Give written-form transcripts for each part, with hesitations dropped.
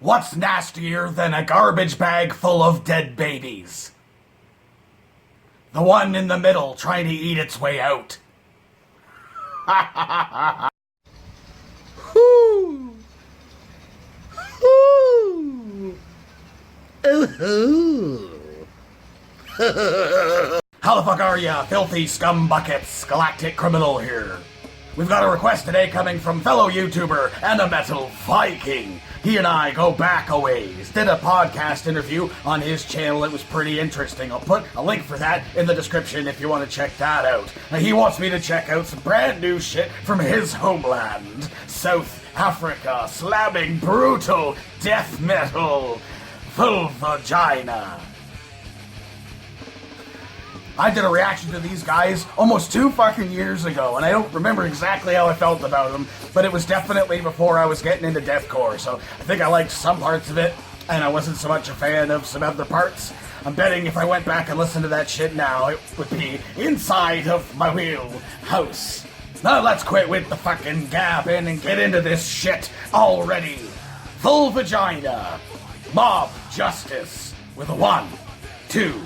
What's nastier than a garbage bag full of dead babies? The one in the middle trying to eat its way out. Hoo! Hoo! Ooh-hoo! How the fuck are ya, filthy scum buckets? Galactic criminal here. We've got a request today coming from fellow YouTuber and a metal Viking. He and I go back a ways. Did a podcast interview on his channel. It was pretty interesting. I'll put a link for that in the description if you want to check that out. He wants me to check out some brand new shit from his homeland, South Africa, slamming brutal death metal, VULVODYNIA. I did a reaction to these guys almost 2 fucking years ago, and I don't remember exactly how I felt about them, but it was definitely before I was getting into deathcore, so I think I liked some parts of it, and I wasn't so much a fan of some other parts. I'm betting if I went back and listened to that shit now, it would be inside of my wheelhouse. Now let's quit with the fucking gabbing and get into this shit already. VULVODYNIA. Mob justice with a 1, 2.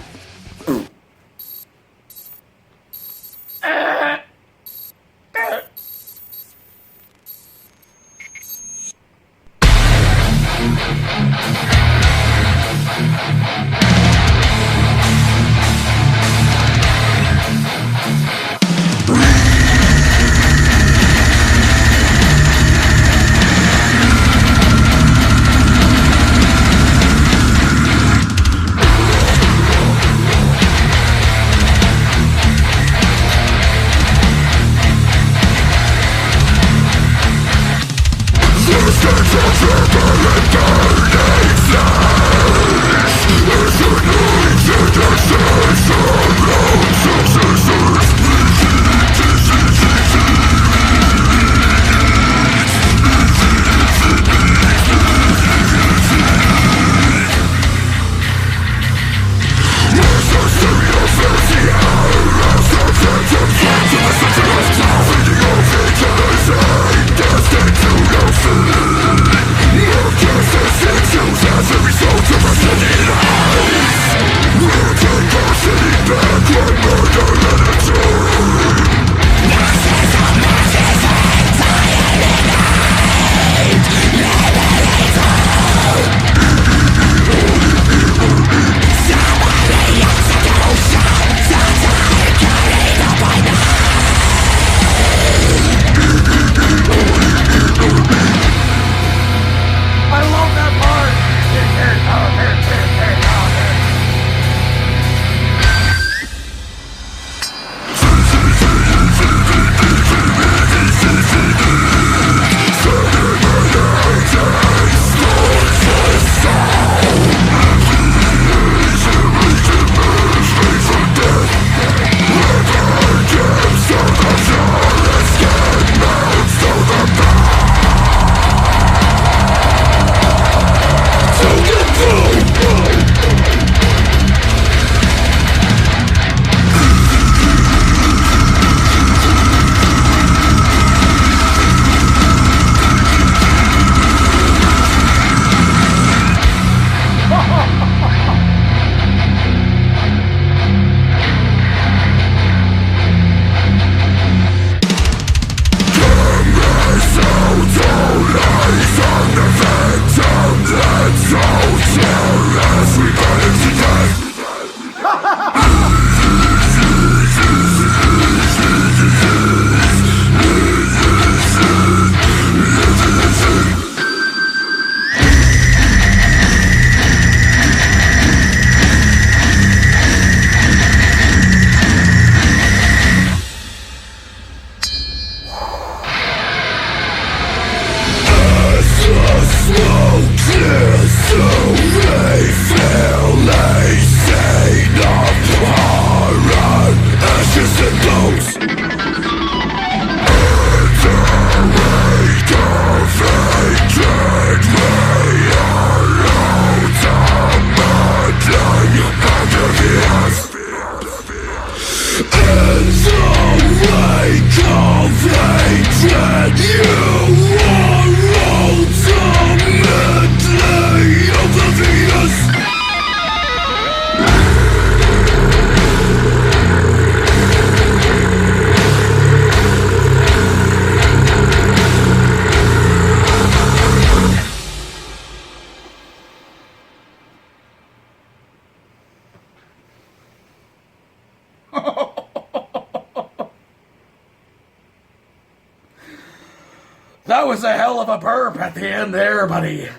that was a hell of a burp at the end there, buddy.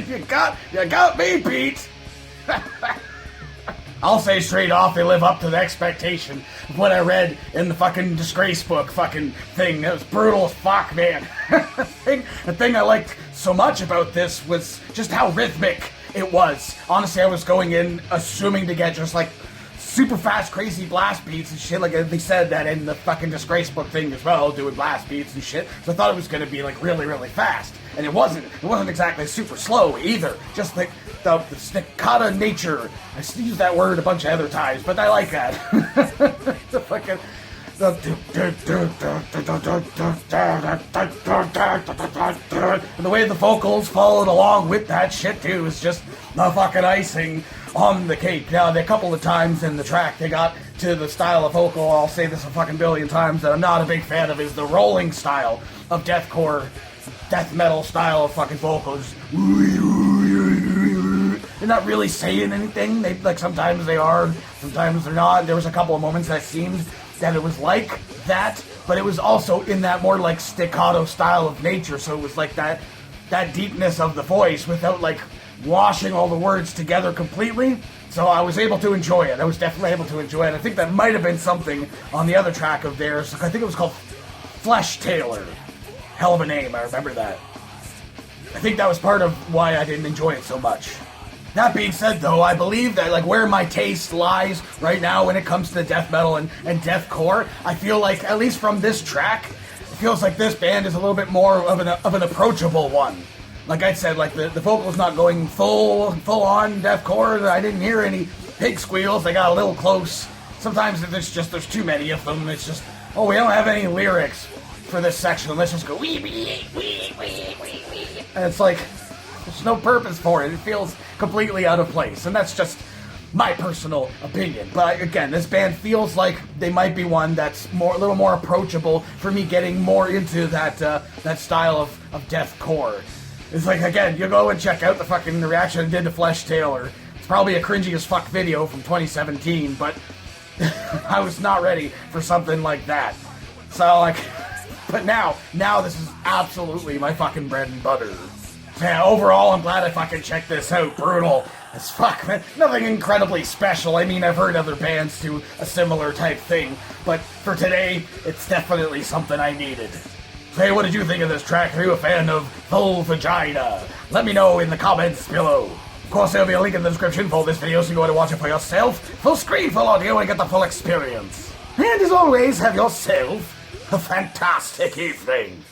You got me, Pete. I'll say straight off, they live up to the expectation of what I read in the fucking disgrace book fucking thing. It was brutal as fuck, man. The thing I liked so much about this was just how rhythmic it was. Honestly, I was going in assuming to get just like super fast, crazy blast beats and shit. Like they said that in the fucking disgrace book thing as well, doing blast beats and shit. So I thought it was going to be like really, really fast. And it wasn't. It wasn't exactly super slow either. Just like the staccato nature. I use that word a bunch of other times, but I like that. The fucking... And the way the vocals followed along with that shit too is just the fucking icing on the cake. Now, a couple of times in the track they got to the style of vocal, I'll say this a fucking billion times, that I'm not a big fan of, is the rolling style of deathcore, death metal style of fucking vocals. They're not really saying anything. They like sometimes they are, sometimes they're not. There was a couple of moments that seemed that it was like that, but it was also in that more like staccato style of nature. So it was like that deepness of the voice without like washing all the words together completely. So I was able to enjoy it. I was definitely able to enjoy it. I think that might have been something on the other track of theirs. I think it was called Flesh Tailor. Hell of a name, I remember that. I think that was part of why I didn't enjoy it so much. That being said, though, I believe that like where my taste lies right now when it comes to death metal and deathcore, I feel like, at least from this track, it feels like this band is a little bit more of an approachable one. Like I said, like the vocal's not going full on deathcore. I didn't hear any pig squeals. They got a little close. Sometimes there's too many of them. It's just, oh, we don't have any lyrics for this section. Let's just go wee wee wee wee wee wee. And it's like, there's no purpose for it. It feels completely out of place. And that's just my personal opinion. But again, this band feels like they might be one that's a little more approachable for me getting more into that style of deathcore. It's like, again, you go and check out the fucking reaction I did to Flesh Tailor. It's probably a cringy as fuck video from 2017, but I was not ready for something like that. So like, but now this is absolutely my fucking bread and butter. Yeah, overall, I'm glad I fucking checked this out. Brutal as fuck, man. Nothing incredibly special. I mean, I've heard other bands do a similar type thing, but for today, it's definitely something I needed. Hey, what did you think of this track? Are you a fan of VULVODYNIA? Let me know in the comments below. Of course, there'll be a link in the description for this video so you can go and watch it for yourself. Full screen, full audio, and get the full experience. And as always, have yourself a fantastic evening.